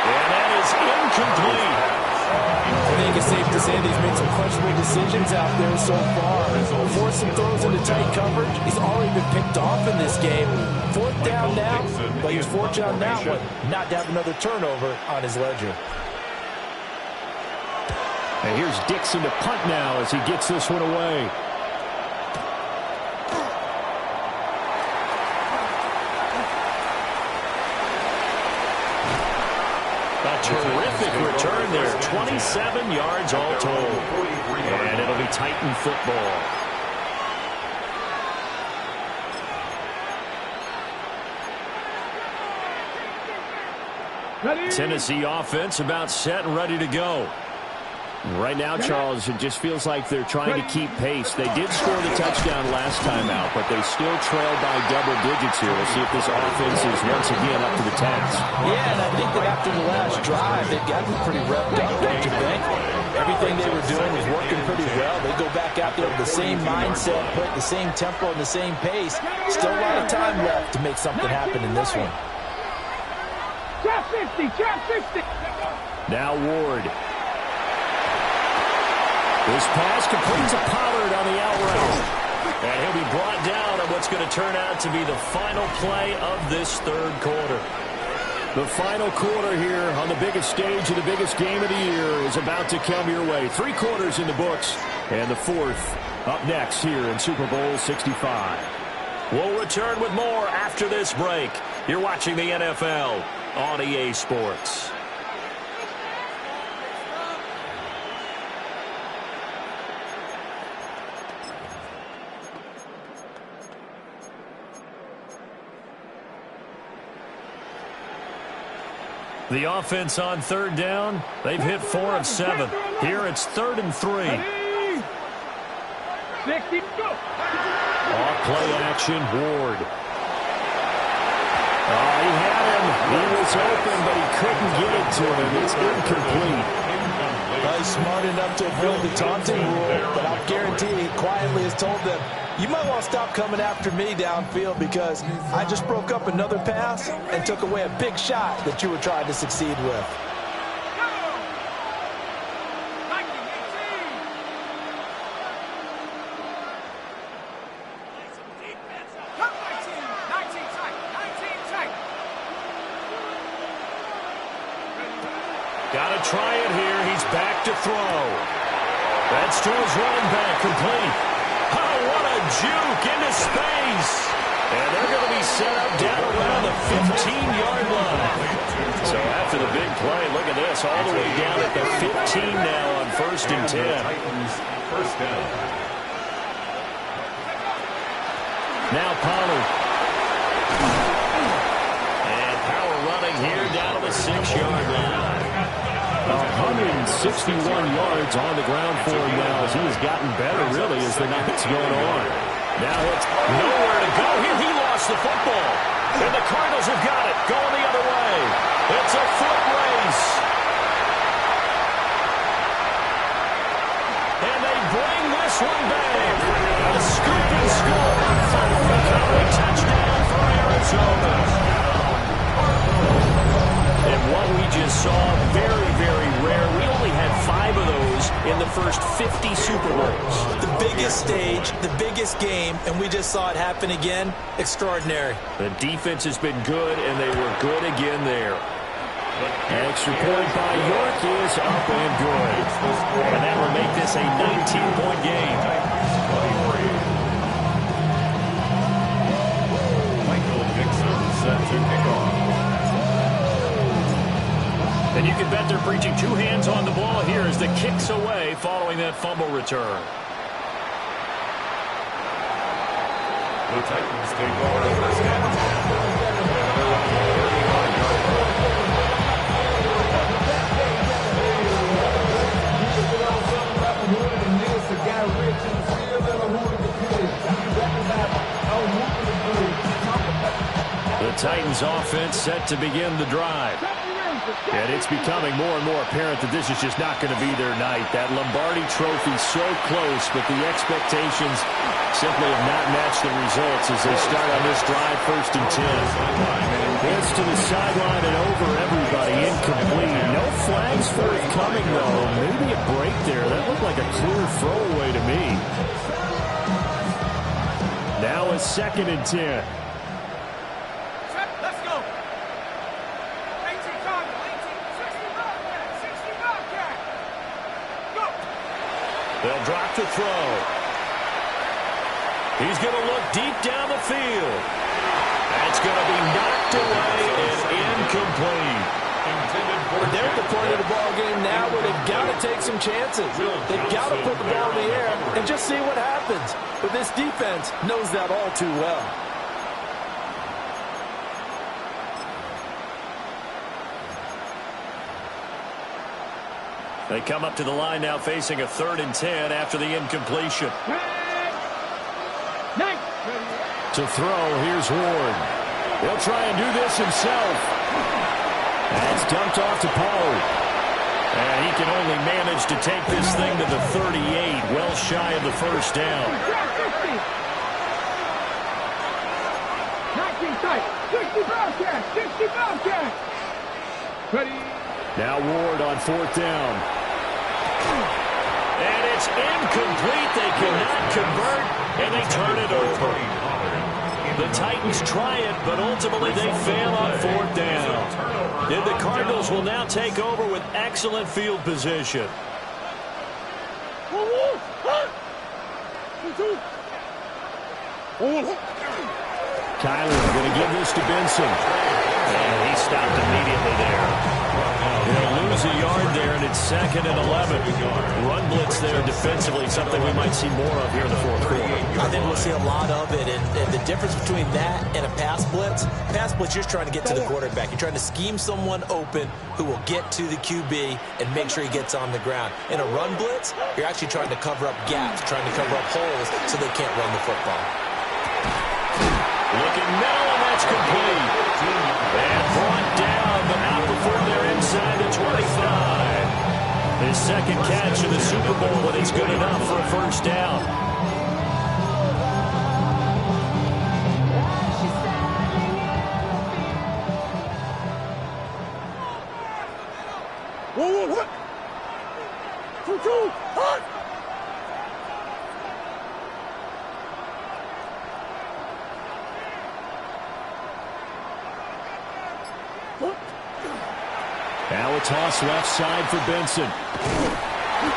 And that is incomplete. I think it's safe to say that he's made some questionable decisions out there so far. Forced some throws into tight coverage. He's already been picked off in this game. 4th down now, but he was fortunate on that one not to have another turnover on his ledger. And here's Dixon to punt now as he gets this one away. Terrific return there. 27 yards all told. And it'll be Titan football. Tennessee offense about set and ready to go. Right now, Charles, it just feels like they're trying to keep pace. They did score the touchdown last time out, but they still trail by double digits here. We'll see if this offense is once again up to the task. Yeah, and I think that after the last drive, they've gotten pretty revved up, don't you think? Everything they were doing was working pretty well. They go back out there with the same mindset, put the same tempo and the same pace. Still a lot of time left to make something happen in this one. Trap 50, trap 50. Now Ward. This pass completes a Pollard on the out route. And he'll be brought down on what's going to turn out to be the final play of this 3rd quarter. The final quarter here on the biggest stage of the biggest game of the year is about to come your way. 3 quarters in the books, and the 4th up next here in Super Bowl 65. We'll return with more after this break. You're watching the NFL on EA Sports. The offense on 3rd down, they've hit 4 of 7. Here it's 3rd and 3. 60, go. Off play action, Ward. Oh, he had him. He was was open, but he couldn't get it to him. It's incomplete. He's smart enough to avoid the taunting rule, but I'll guarantee he quietly has told them, you might want to stop coming after me downfield because I just broke up another pass and took away a big shot that you were trying to succeed with. Got to try it here. He's back to throw. That's to his running back, complete. Oh, what a juke into space. And they're going to be set up down around the 15-yard line. So after the big play, look at this, all the way down at the 15 now on 1st and 10. First down. Now Pollard. And power running here down to the 6-yard line. 161 yards on the ground for him now as he has gotten better, really, as the night's going on. Now it's nowhere to go here. He lost the football. And the Cardinals have got it, going the other way. It's a foot race. And they bring this one back. A scoop and score. Fumble recovery touchdown for Arizona. And what we just saw, very, very rare. We only had 5 of those in the first 50 Super Bowls. The biggest stage, the biggest game, and we just saw it happen again. Extraordinary. The defense has been good, and they were good again there. Extra point by York is up and good. And that will make this a 19-point game. Michael Dixon set to kick off. And you can bet they're preaching 2 hands on the ball here as the kick's away following that fumble return. The Titans take over the first and 10. The Titans offense set to begin the drive. And it's becoming more and more apparent that this is just not going to be their night. That Lombardi trophy so close, but the expectations simply have not matched the results as they start on this drive 1st and 10. It's to the sideline and over everybody, incomplete. No flags forthcoming, though. Maybe a break there. That looked like a clear throwaway to me. Now a 2nd and 10. They'll drop to throw. He's going to look deep down the field. That's going to be knocked away and incomplete. They're at the point of the ball game now where they've got to take some chances. They've got to put the ball in the air and just see what happens. But this defense knows that all too well. They come up to the line now facing a 3rd and 10 after the incompletion. To throw, here's Ward. He'll try and do this himself. That's dumped off to Pollard. And he can only manage to take this thing to the 38, well shy of the 1st down. 60 Bobcat. Ready. Now Ward on 4th down. And it's incomplete. They cannot convert, and they turn it over. The Titans try it, but ultimately they fail on 4th down. And the Cardinals will now take over with excellent field position. Kyler going to give this to Benson. And he stopped immediately there. They'll lose a yard there, and it's 2nd and 11. Run blitz there defensively, something we might see more of here in the 4th quarter. I think we'll see a lot of it, and the difference between that and a pass blitz, you're just trying to get to the quarterback. You're trying to scheme someone open who will get to the QB and make sure he gets on the ground. In a run blitz, you're actually trying to cover up gaps, trying to cover up holes so they can't run the football. Looking middle, and that's complete. And brought down, second catch in the Super Bowl, and it's good enough for a first down. Now a toss left side for Benson.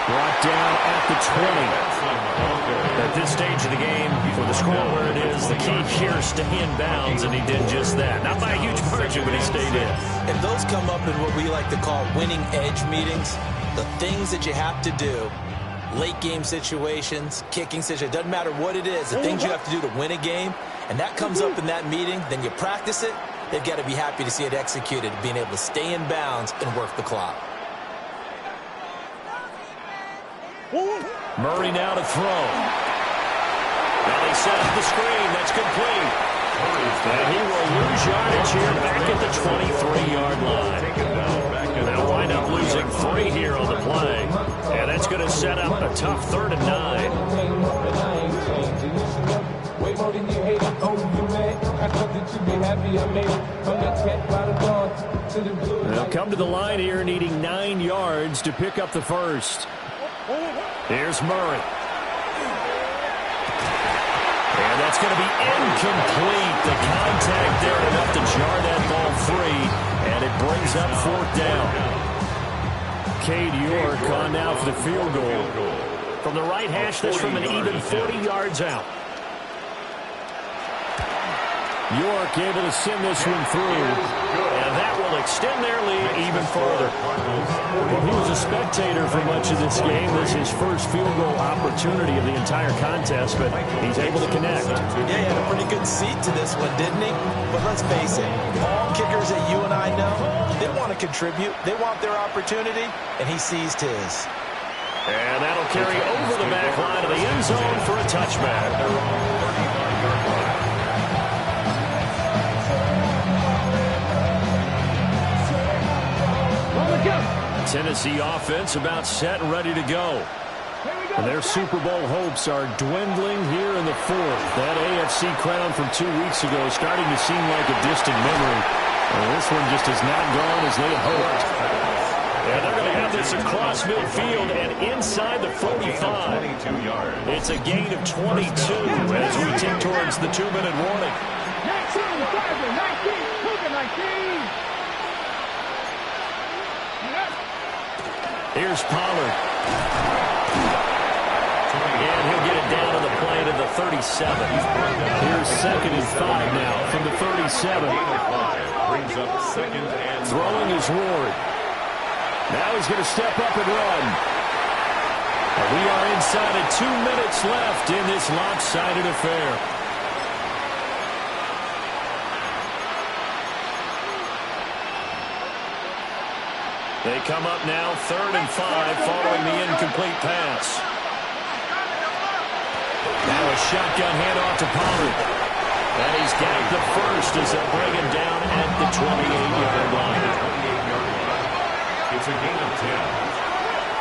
Brought down at the 20. At this stage of the game, for the score where it is, the key here is stay in bounds, and he did just that. Not by a huge margin, but he stayed in. And those come up in what we like to call winning edge meetings. The things that you have to do, late game situations, kicking situations, doesn't matter what it is, the things you have to do to win a game, and that comes up in that meeting, then you practice it. They've got to be happy to see it executed, being able to stay in bounds and work the clock. Murray now to throw. Now they set up the screen. That's complete. And he will lose yardage here back at the 23-yard line. They'll wind up losing 3 here on the play. And that's going to set up a tough 3rd and 9. They'll come to the line here needing 9 yards to pick up the first. Here's Murray. And that's going to be incomplete. The contact there enough to jar that ball free, and it brings up 4th down. Cade York on now for the field goal. From the right hash, that's from an even 40 yards out. York able to send this one through, and that will extend their lead even further. Well, he was a spectator for much of this game. This is his first field goal opportunity of the entire contest, but he's able to connect. Yeah, he had a pretty good seat to this one, didn't he? But let's face it, all kickers that you and I know, they want to contribute. They want their opportunity, and he seized his. And that'll carry over the back line of the end zone for a touchback. Tennessee offense about set and ready to go. And their Super Bowl hopes are dwindling here in the 4th. That AFC crown from 2 weeks ago is starting to seem like a distant memory. And this one just has not gone as they had hoped. And they're going to have this across midfield and inside the 45. It's a gain of 22 as we tick towards the 2-minute warning. 19. Here's Pollard. And he'll get it down to the play to the 37. Here's 2nd and 5 now from the 37. Brings up 2nd and 5. Throwing is Ward. Now he's going to step up and run. And we are inside of 2 minutes left in this lopsided affair. They come up now 3rd and 5 following the incomplete pass. Now a shotgun handoff to Pollard. And he's got the first as they bring him down at the 28-yard line. It's a gain of 10.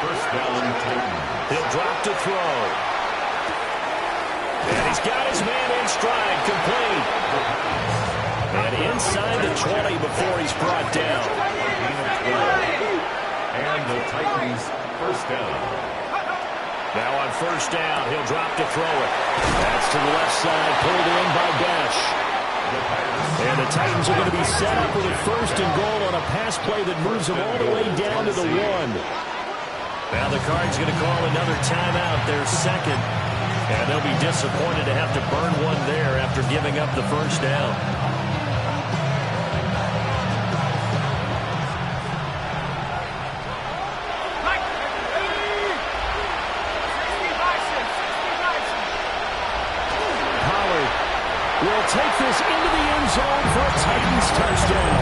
First down, Titans. He'll drop to throw. And he's got his man in stride, complete. And inside the 20 before he's brought down. And the Titans first down. Now on first down, he'll drop to throw it. That's to the left side, pulled in by Dash. And the Titans are going to be set up with a 1st and goal on a pass play that moves them all the way down to the 1. Now the Cards going to call another timeout, their 2nd. And they'll be disappointed to have to burn one there after giving up the first down. Will take this into the end zone for a Titans touchdown.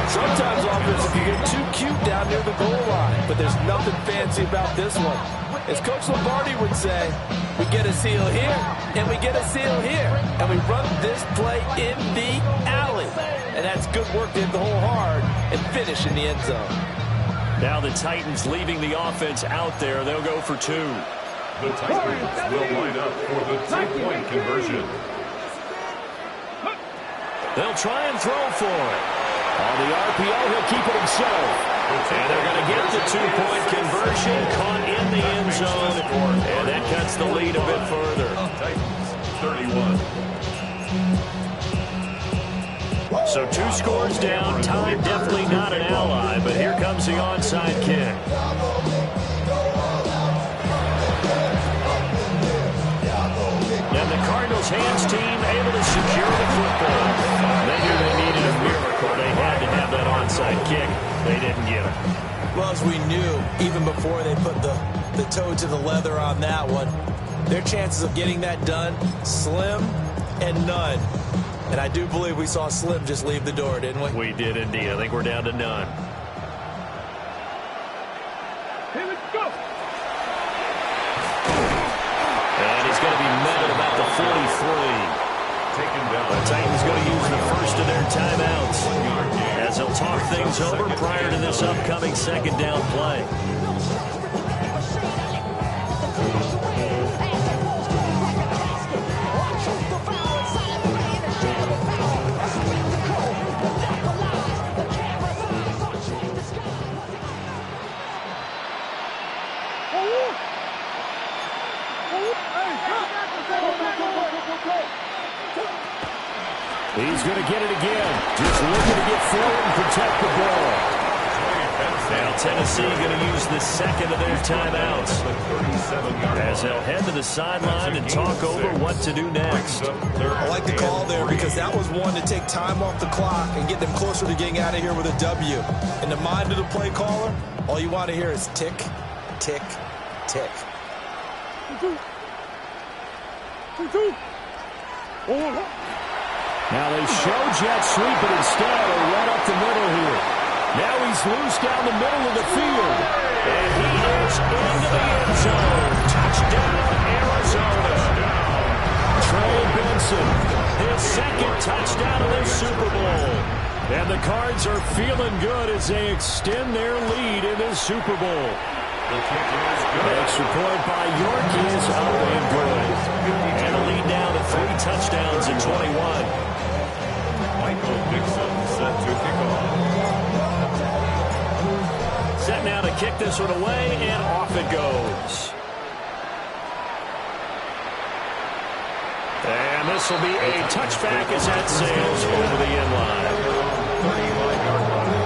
Sometimes offense can get too cute down near the goal line, but there's nothing fancy about this one. As Coach Lombardi would say, we get a seal here, and we get a seal here, and we run this play in the alley. And that's good work to hit the hole hard and finish in the end zone. Now the Titans leaving the offense out there. They'll go for 2. The Titans will line up for the 2-point conversion. They'll try and throw for it. On the RPO, he'll keep it himself. And they're going to get the 2-point conversion, caught in the end zone, and that cuts the lead a bit further. Titans 31. So 2 scores down. Time definitely not an ally, but here comes the onside kick. And the Cardinals' hands team able to secure the football. They knew they needed a miracle. They had to have that onside kick. They didn't get it. Well, as we knew, even before they put the toe to the leather on that one, their chances of getting that done, slim and none. And I do believe we saw Slim just leave the door, didn't we? We did indeed. I think we're down to none. Here we go. And he's going to be met at about the 43. Taken down. The Titans going to use the first of their timeouts as they'll talk things over prior to this upcoming second down play. He's going to get it again. Just looking to get forward and protect the ball. Now Tennessee going to use the second of their timeouts as they'll head to the sideline and talk over what to do next. I like the call there because that was one to take time off the clock and get them closer to getting out of here with a W. In the mind of the play caller, all you want to hear is tick, tick, tick. Now they show jet sweep, but instead a run up the middle here. Now he's loose down the middle of the field. And he is into the end zone. Touchdown, Arizona. Trey Benson, his second touchdown of the Super Bowl. And the Cards are feeling good as they extend their lead in the Super Bowl. The extra point by Yorkie is up and good. And a lead down to 3 touchdowns in 21. Michael Dixon set to kick off. Set now to kick this one away, and off it goes. And this will be a touchback as that sails over the end line. 35-yard line.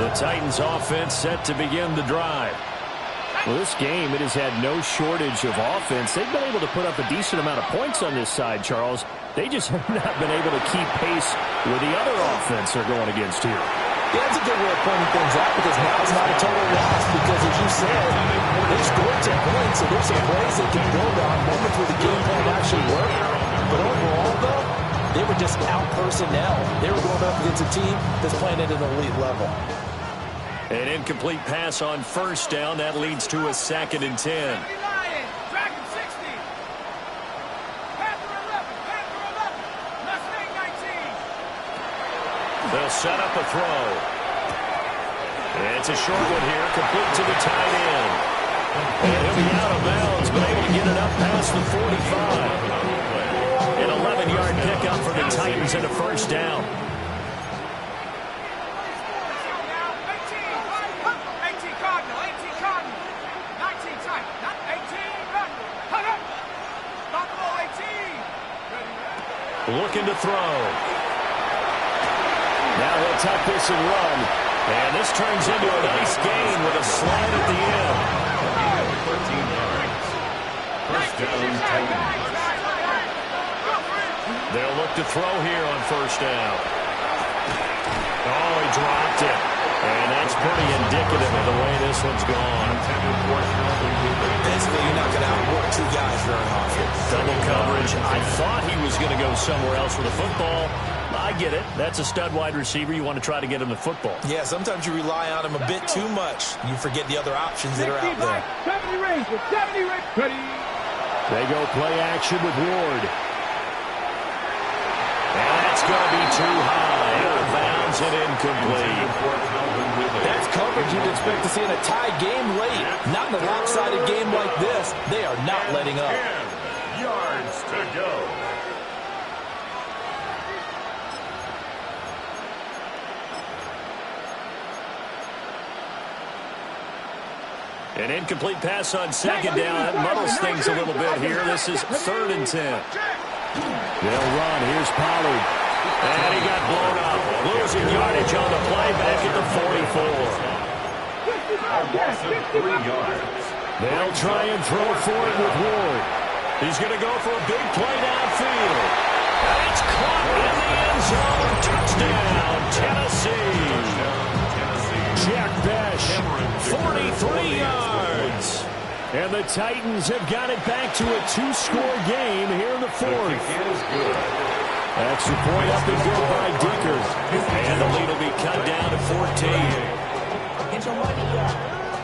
The Titans offense set to begin the drive. Well, this game, it has had no shortage of offense. They've been able to put up a decent amount of points on this side, Charles. They just have not been able to keep pace with the other offense they're going against here. Yeah, that's a good way of pointing things out because now it's not a total loss because, as you said, they scored 10 points, so there's some plays they can build on, moments where the game plan actually worked. But overall, though, they were just out personnel. They were going up against a team that's playing at an elite level. An incomplete pass on first down. That leads to a 2nd and 10. They'll set up a throw. It's a short one here, complete to the tight end. And he'll be out of bounds, but able to get it up past the 45. An 11-yard pickup for the Titans and a first down. Looking to throw. Now he'll tuck this and run. And this turns into a nice gain with a slide at the end. 13 yards. First down, Titans. They'll look to throw here on first down. Oh, he dropped it. And that's pretty indicative of the way this one's gone. Basically, you're not going to outwork 2 guys very often. Double coverage. I thought he was going to go somewhere else with the football. I get it. That's a stud wide receiver. You want to try to get him the football. Yeah, sometimes you rely on him a bit too much. You forget the other options that are out there. 70 range. 70 range. Ready. They go play action with Ward. going to be too high. Out of bounds and incomplete. That's coverage you'd expect to see in a tie game late. Not in a lopsided game like this. They are not letting up. 10 yards to go. An incomplete pass on second down. That muddles things a little bit here. This is 3rd and 10. They'll run. Here's Pollard. And he got blown up. Losing yardage on the play back at the 44. A loss of 3 yards. They'll try and throw for it with Ward. He's going to go for a big play downfield. And it's caught in the end zone. Touchdown, Tennessee. Jack Besh, 43 yards. And the Titans have got it back to a 2-score game here in the 4th. Extra point up and good by Dicker. And the lead will be cut down to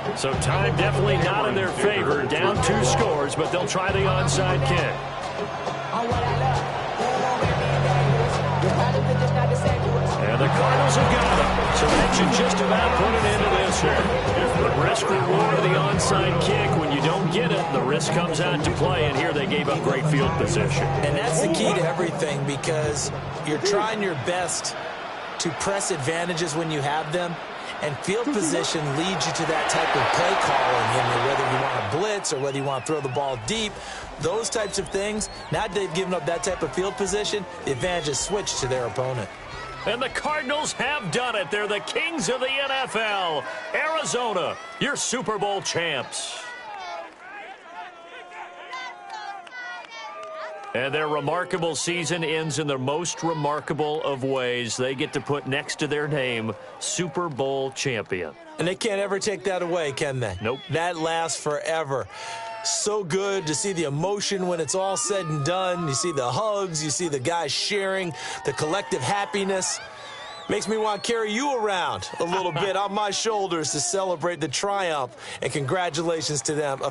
14. So time definitely not in their favor. Down 2 scores, but they'll try the onside kick. And the Cardinals have got it. So that should just about put an end to this one. The risk reward of the onside kick. When you don't get it, the risk comes out to play. And here they gave up great field position. And that's the key to everything, because you're trying your best to press advantages when you have them. And field position leads you to that type of play calling, whether you want to blitz or whether you want to throw the ball deep. Those types of things, now that they've given up that type of field position, the advantage is switched to their opponent. And the Cardinals have done it. They're the kings of the NFL. Arizona, your Super Bowl champs. And their remarkable season ends in the most remarkable of ways. They get to put next to their name, Super Bowl champion. And they can't ever take that away, can they? Nope. That lasts forever. So good to see the emotion when it's all said and done. You see the hugs. You see the guys sharing, the collective happiness. Makes me want to carry you around a little bit on my shoulders to celebrate the triumph. And congratulations to them.